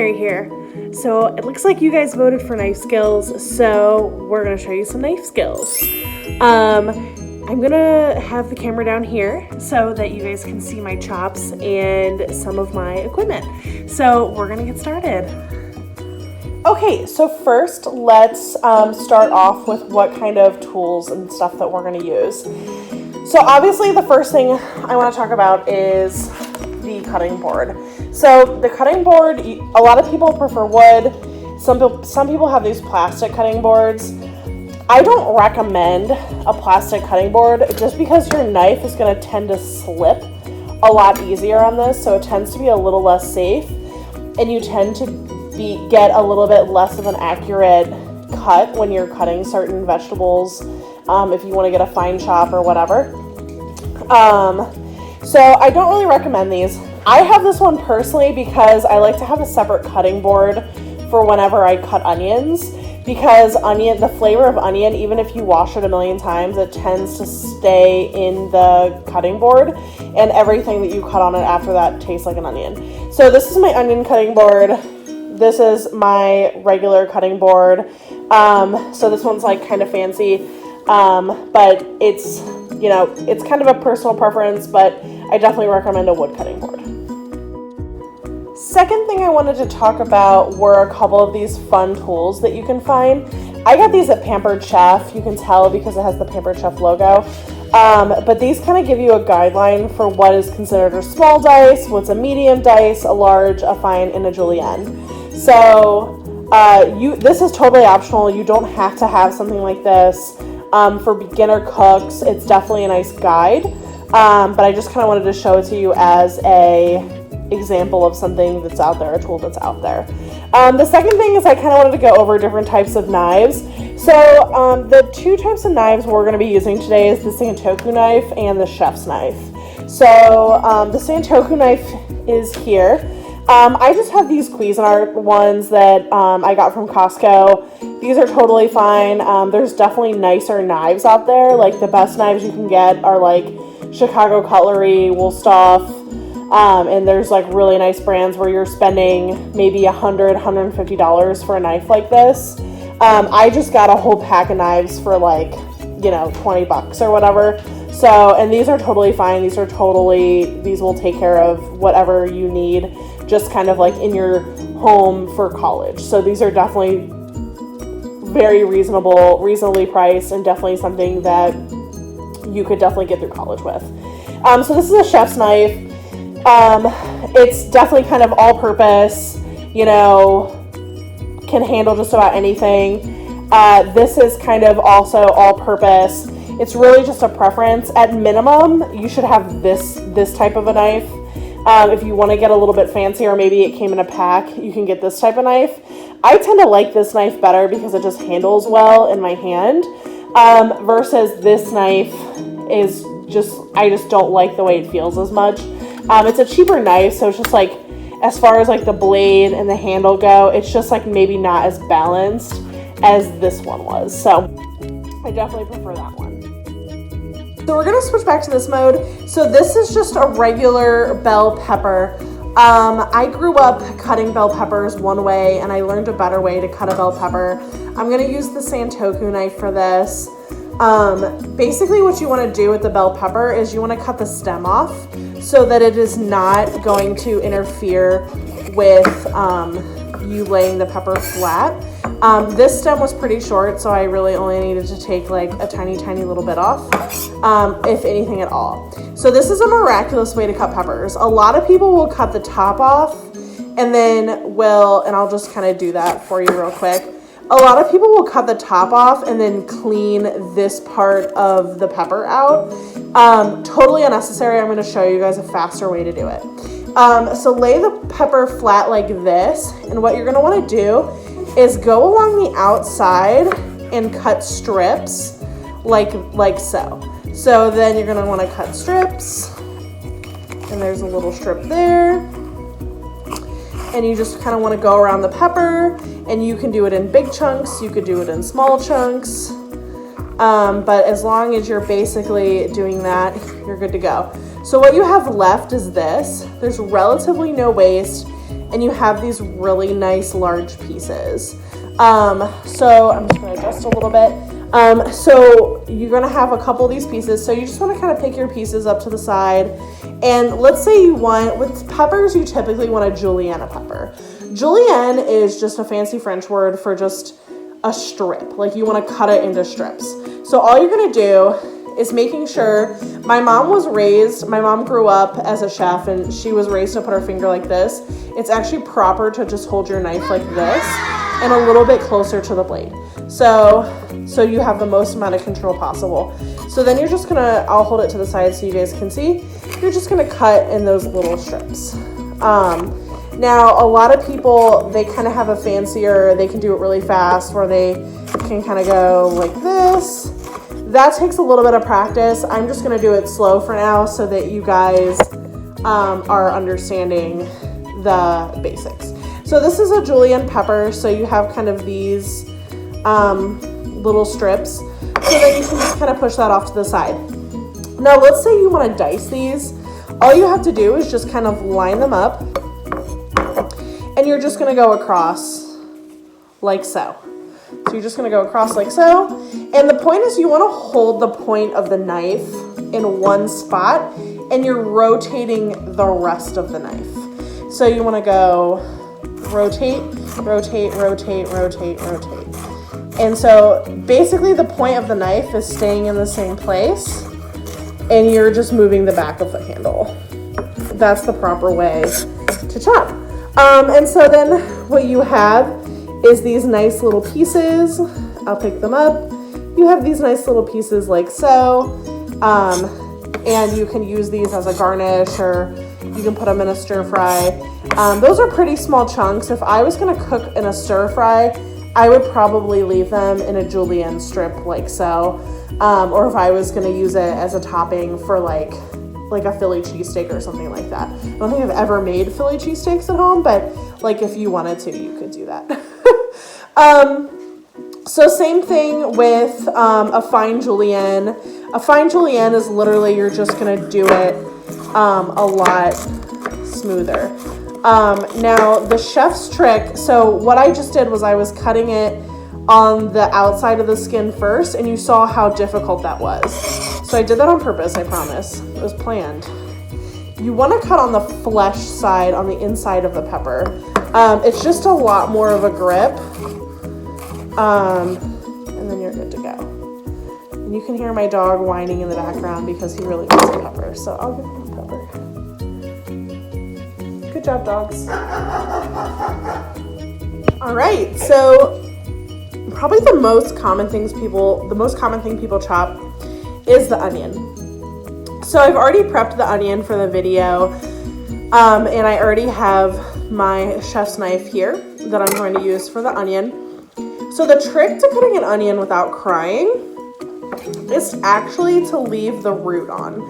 right here. So it looks like you guys voted for knife skills, so we're gonna show you some knife skills. I'm gonna have the camera down here so that you guys can see my chops and some of my equipment. So we're gonna get started. Okay, so first let's start off with what kind of tools and stuff that we're gonna use. So obviously the first thing I wanna talk about is the cutting board. So the cutting board, a lot of people prefer wood. Some people have these plastic cutting boards. I don't recommend a plastic cutting board just because your knife is going to tend to slip a lot easier on this, so it tends to be a little less safe, and you tend to get a little bit less of an accurate cut when you're cutting certain vegetables, if you want to get a fine chop or whatever. So I don't really recommend these. I have this one personally because I like to have a separate cutting board for whenever I cut onions. Because the flavor of onion, even if you wash it a million times, it tends to stay in the cutting board, and everything that you cut on it after that tastes like an onion. So this is my onion cutting board. This is my regular cutting board. So this one's like kind of fancy, but it's, you know, it's kind of a personal preference, but I definitely recommend a wood cutting board. Second thing I wanted to talk about were a couple of these fun tools that you can find. I got these at Pampered Chef. You can tell because it has the Pampered Chef logo. But these kind of give you a guideline for what is considered a small dice, what's a medium dice, a large, a fine, and a julienne. So this is totally optional. You don't have to have something like this. For beginner cooks, it's definitely a nice guide. But I just kind of wanted to show it to you as a example of something that's out there, a tool that's out there. The second thing is I kind of wanted to go over different types of knives. So the two types of knives we're going to be using today is the Santoku knife and the chef's knife. So the Santoku knife is here. I just have these Cuisinart ones that I got from Costco. These are totally fine. There's definitely nicer knives out there. Like the best knives you can get are like Chicago Cutlery, Woolstoff, and there's like really nice brands where you're spending maybe $100, $150 for a knife like this. I just got a whole pack of knives for like, you know, $20 or whatever. So, and these are totally fine. These will take care of whatever you need, just kind of like in your home for college. So these are definitely very reasonably priced, and definitely something that you could definitely get through college with. So this is a chef's knife. It's definitely kind of all-purpose, you know, can handle just about anything. This is kind of also all-purpose. It's really just a preference. At minimum, you should have this type of a knife. If you want to get a little bit fancy, or maybe it came in a pack, you can get this type of knife. I tend to like this knife better because it just handles well in my hand, versus this knife is I just don't like the way it feels as much. It's a cheaper knife, so it's just like, as far as like the blade and the handle go, it's just like maybe not as balanced as this one was. So I definitely prefer that one. So we're gonna switch back to this mode. So this is just a regular bell pepper. I grew up cutting bell peppers one way, and I learned a better way to cut a bell pepper. I'm gonna use the Santoku knife for this. Basically what you want to do with the bell pepper is you want to cut the stem off so that it is not going to interfere with you laying the pepper flat. This stem was pretty short, so I really only needed to take like a tiny little bit off, if anything at all. So this is a miraculous way to cut peppers. A lot of people will cut the top off and then and I'll just kind of do that for you real quick. A lot of people will cut the top off and then clean this part of the pepper out. Totally unnecessary. I'm going to show you guys a faster way to do it. So lay the pepper flat like this, and what you're going to want to do is go along the outside and cut strips like so. So then you're going to want to cut strips, and there's a little strip there. And you just kind of want to go around the pepper, and you can do it in big chunks, you could do it in small chunks, but as long as you're basically doing that, you're good to go. So what you have left is this. There's relatively no waste, and you have these really nice large pieces. So I'm just going to adjust a little bit. So you're going to have a couple of these pieces. So you just want to kind of pick your pieces up to the side. And let's say you want, with peppers, you typically want a julienne pepper. Julienne is just a fancy French word for just a strip. Like you want to cut it into strips. So all you're going to do is making sure, my mom grew up as a chef and she was raised to put her finger like this. It's actually proper to just hold your knife like this and a little bit closer to the blade. So you have the most amount of control possible. So then you're just gonna, I'll hold it to the side so you guys can see. You're just gonna cut in those little strips. Now, a lot of people, they kind of have a fancier, they can do it really fast, where they can kind of go like this. That takes a little bit of practice. I'm just gonna do it slow for now so that you guys are understanding the basics. So this is a julienne pepper, so you have kind of these little strips, so that you can just kind of push that off to the side. Now, let's say you want to dice these. All you have to do is just kind of line them up, and you're just going to go across like so. So you're just going to go across like so, and the point is you want to hold the point of the knife in one spot, and you're rotating the rest of the knife. So you want to go rotate, rotate, rotate, rotate, rotate. And so basically the point of the knife is staying in the same place, and you're just moving the back of the handle. That's the proper way to chop. And so then what you have is these nice little pieces. I'll pick them up. You have these nice little pieces like so. And you can use these as a garnish, or you can put them in a stir fry. Those are pretty small chunks. If I was gonna cook in a stir fry, I would probably leave them in a julienne strip like so. Or if I was gonna use it as a topping for like a Philly cheesesteak or something like that. I don't think I've ever made Philly cheesesteaks at home, but like if you wanted to, you could do that. So same thing with a fine julienne. A fine julienne is literally, you're just gonna do it a lot smoother. Now the chef's trick, so what I just did was I was cutting it on the outside of the skin first, and you saw how difficult that was. So I did that on purpose, I promise. It was planned. You want to cut on the flesh side, on the inside of the pepper. It's just a lot more of a grip. And then you're good to go. And you can hear my dog whining in the background because he really wants a pepper. So I'll give him a pepper. Good job, dogs. All right, so probably the most common thing people chop is the onion. So I've already prepped the onion for the video, and I already have my chef's knife here that I'm going to use for the onion. So the trick to cutting an onion without crying is actually to leave the root on.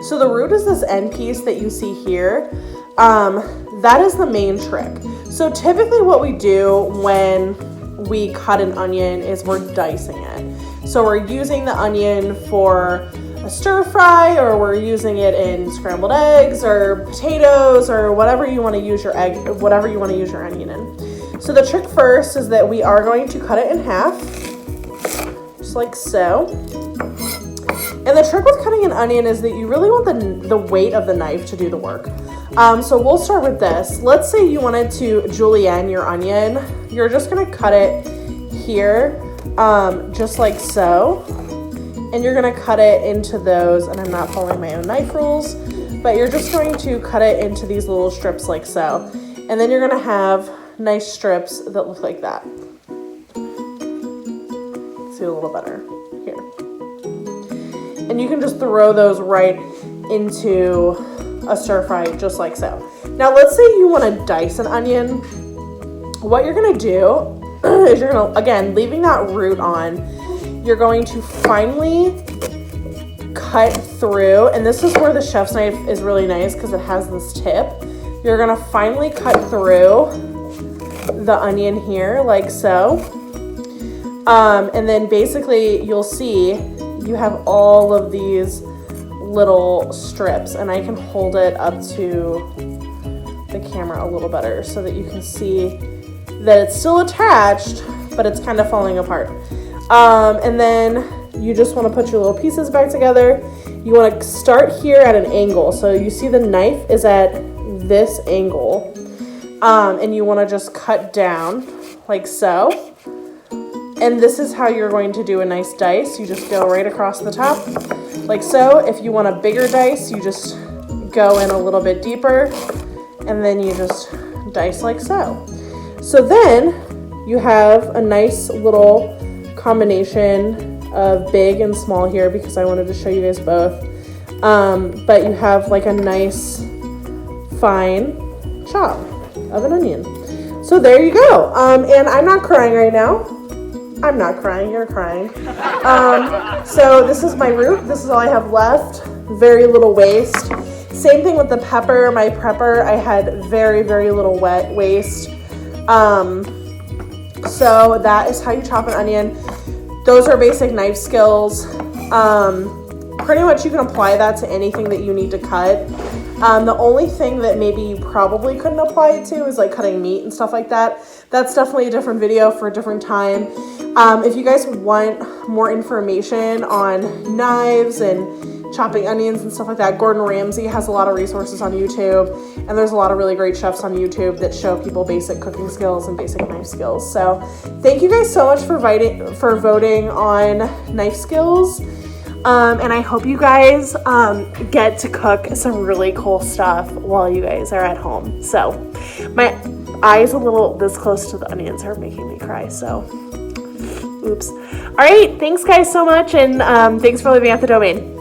So the root is this end piece that you see here. That is the main trick. So typically what we do when we cut an onion is we're dicing it. So we're using the onion for a stir fry, or we're using it in scrambled eggs or potatoes or whatever you want to use your onion in. So the trick first is that we are going to cut it in half, just like so. And the trick with cutting an onion is that you really want the weight of the knife to do the work. So we'll start with this. Let's say you wanted to julienne your onion. You're just going to cut it here, just like so. And you're going to cut it into those, and I'm not following my own knife rules, but you're just going to cut it into these little strips like so. And then you're going to have nice strips that look like that. See a little better here. And you can just throw those right into a stir fry just like so. Now let's say you want to dice an onion. What you're going to do is you're going to, again, leaving that root on, you're going to finely cut through, and this is where the chef's knife is really nice because it has this tip. You're going to finely cut through the onion here like so. And then basically you'll see you have all of these little strips, and I can hold it up to the camera a little better so that you can see that it's still attached, but it's kind of falling apart. And then you just want to put your little pieces back together. You want to start here at an angle. So you see the knife is at this angle. And you want to just cut down like so. And this is how you're going to do a nice dice. You just go right across the top like so. If you want a bigger dice, you just go in a little bit deeper and then you just dice like so. So then you have a nice little combination of big and small here because I wanted to show you guys both. But you have like a nice fine chop of an onion. So there you go. And I'm not crying right now. I'm not crying, you're crying. So this is my root. This is all I have left. Very little waste. Same thing with the pepper. My prepper, I had very, very little waste. So that is how you chop an onion. Those are basic knife skills. Pretty much you can apply that to anything that you need to cut. The only thing that maybe you probably couldn't apply it to is like cutting meat and stuff like that. That's definitely a different video for a different time. If you guys want more information on knives and chopping onions and stuff like that, Gordon Ramsay has a lot of resources on YouTube, and there's a lot of really great chefs on YouTube that show people basic cooking skills and basic knife skills. So thank you guys so much for voting on knife skills. And I hope you guys get to cook some really cool stuff while you guys are at home. So my eyes a little this close to the onions are making me cry, so oops. All right, thanks guys so much, and thanks for living at the Domain.